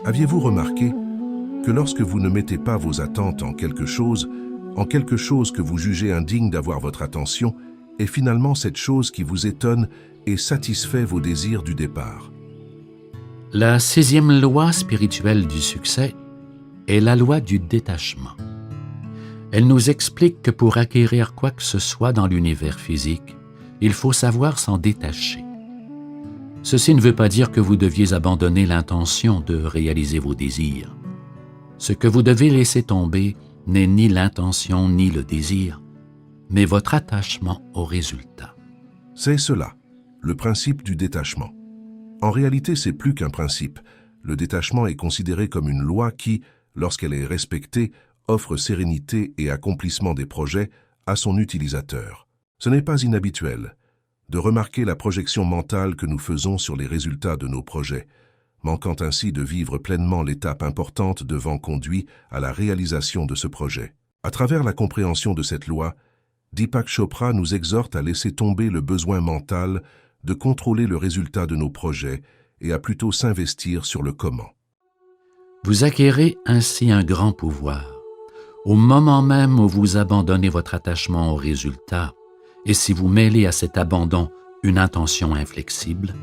Aviez-vous remarqué que lorsque vous ne mettez pas vos attentes en quelque chose que vous jugez indigne d'avoir votre attention, est finalement cette chose qui vous étonne et satisfait vos désirs du départ? La 6e loi spirituelle du succès est la loi du détachement. Elle nous explique que pour acquérir quoi que ce soit dans l'univers physique, il faut savoir s'en détacher. Ceci ne veut pas dire que vous deviez abandonner l'intention de réaliser vos désirs. Ce que vous devez laisser tomber n'est ni l'intention ni le désir, mais votre attachement au résultat. C'est cela, le principe du détachement. En réalité, c'est plus qu'un principe. Le détachement est considéré comme une loi qui, lorsqu'elle est respectée, offre sérénité et accomplissement des projets à son utilisateur. Ce n'est pas inhabituel de remarquer la projection mentale que nous faisons sur les résultats de nos projets, manquant ainsi de vivre pleinement l'étape importante devant conduire à la réalisation de ce projet. À travers la compréhension de cette loi, Deepak Chopra nous exhorte à laisser tomber le besoin mental de contrôler le résultat de nos projets et à plutôt s'investir sur le comment. Vous acquérez ainsi un grand pouvoir. Au moment même où vous abandonnez votre attachement au résultat, et si vous mêlez à cet abandon une intention inflexible,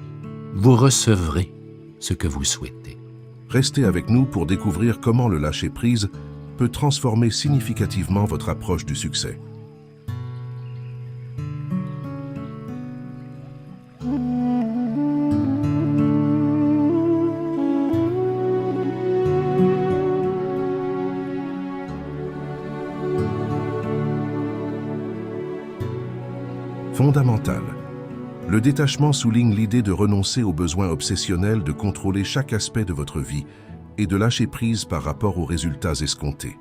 vous recevrez ce que vous souhaitez. Restez avec nous pour découvrir comment le lâcher-prise peut transformer significativement votre approche du succès. Fondamental. Le détachement souligne l'idée de renoncer au besoin obsessionnel de contrôler chaque aspect de votre vie et de lâcher prise par rapport aux résultats escomptés.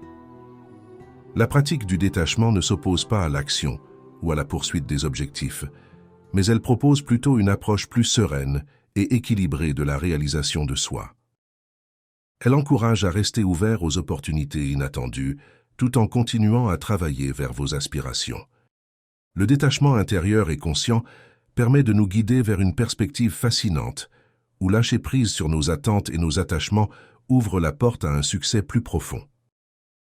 La pratique du détachement ne s'oppose pas à l'action ou à la poursuite des objectifs, mais elle propose plutôt une approche plus sereine et équilibrée de la réalisation de soi. Elle encourage à rester ouvert aux opportunités inattendues tout en continuant à travailler vers vos aspirations. Le détachement intérieur et conscient permet de nous guider vers une perspective fascinante, où lâcher prise sur nos attentes et nos attachements ouvre la porte à un succès plus profond.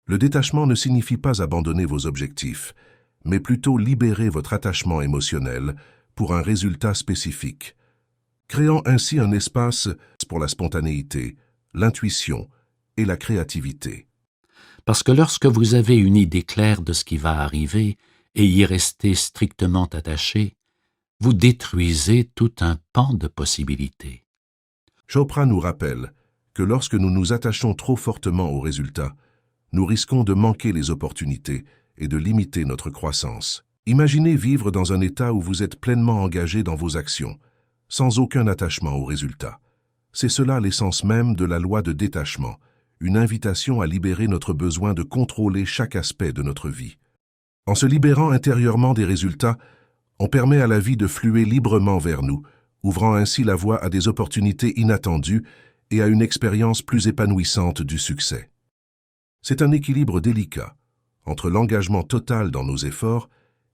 Le détachement ne signifie pas abandonner vos objectifs, mais plutôt libérer votre attachement émotionnel pour un résultat spécifique, créant ainsi un espace pour la spontanéité, l'intuition et la créativité. Parce que lorsque vous avez une idée claire de ce qui va arriver et y restez strictement attaché, vous détruisez tout un pan de possibilités. Chopra nous rappelle que lorsque nous nous attachons trop fortement aux résultats, nous risquons de manquer les opportunités et de limiter notre croissance. Imaginez vivre dans un état où vous êtes pleinement engagé dans vos actions, sans aucun attachement aux résultats. C'est cela l'essence même de la loi de détachement, une invitation à libérer notre besoin de contrôler chaque aspect de notre vie. En se libérant intérieurement des résultats, on permet à la vie de fluer librement vers nous, ouvrant ainsi la voie à des opportunités inattendues et à une expérience plus épanouissante du succès. C'est un équilibre délicat entre l'engagement total dans nos efforts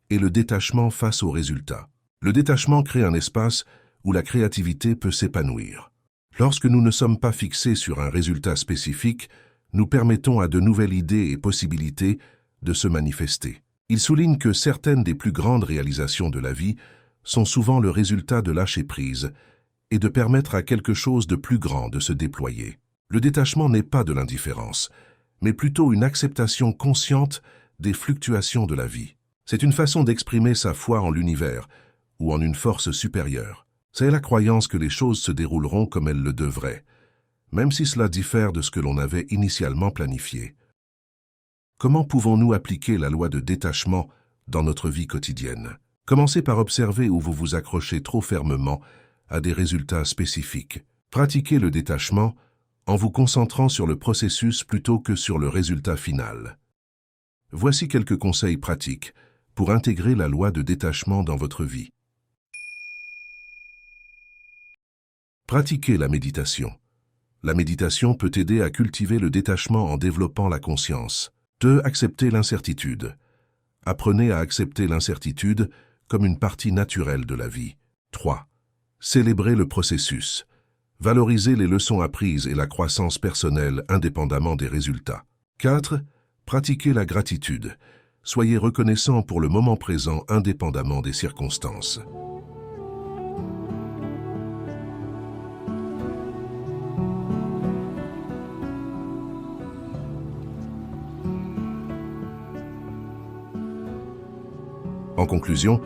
et le détachement face aux résultats. Le détachement crée un espace où la créativité peut s'épanouir. Lorsque nous ne sommes pas fixés sur un résultat spécifique, nous permettons à de nouvelles idées et possibilités de se manifester. Il souligne que certaines des plus grandes réalisations de la vie sont souvent le résultat de lâcher prise et de permettre à quelque chose de plus grand de se déployer. Le détachement n'est pas de l'indifférence, mais plutôt une acceptation consciente des fluctuations de la vie. C'est une façon d'exprimer sa foi en l'univers ou en une force supérieure. C'est la croyance que les choses se dérouleront comme elles le devraient, même si cela diffère de ce que l'on avait initialement planifié. Comment pouvons-nous appliquer la loi de détachement dans notre vie quotidienne? Commencez par observer où vous vous accrochez trop fermement à des résultats spécifiques. Pratiquez le détachement en vous concentrant sur le processus plutôt que sur le résultat final. Voici quelques conseils pratiques pour intégrer la loi de détachement dans votre vie. Pratiquez la méditation. La méditation peut aider à cultiver le détachement en développant la conscience. 2. Accepter l'incertitude. Apprenez à accepter l'incertitude comme une partie naturelle de la vie. 3. Célébrer le processus. Valorisez les leçons apprises et la croissance personnelle indépendamment des résultats. 4. Pratiquez la gratitude. Soyez reconnaissant pour le moment présent indépendamment des circonstances. En conclusion,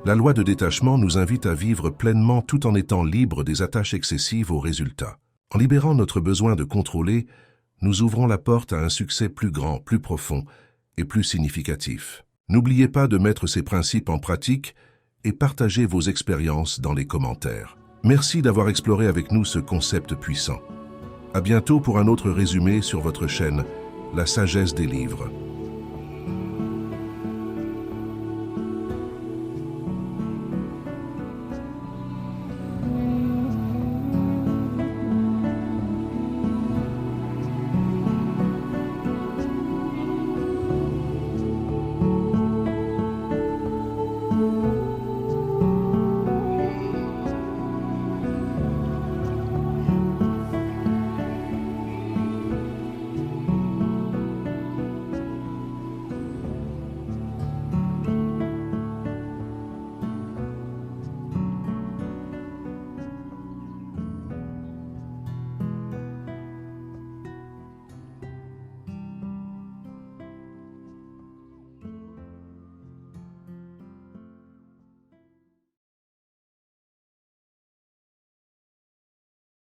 la loi de détachement nous invite à vivre pleinement tout en étant libre des attaches excessives aux résultats. En libérant notre besoin de contrôler, nous ouvrons la porte à un succès plus grand, plus profond et plus significatif. N'oubliez pas de mettre ces principes en pratique et partagez vos expériences dans les commentaires. Merci d'avoir exploré avec nous ce concept puissant. À bientôt pour un autre résumé sur votre chaîne, La Sagesse des Livres.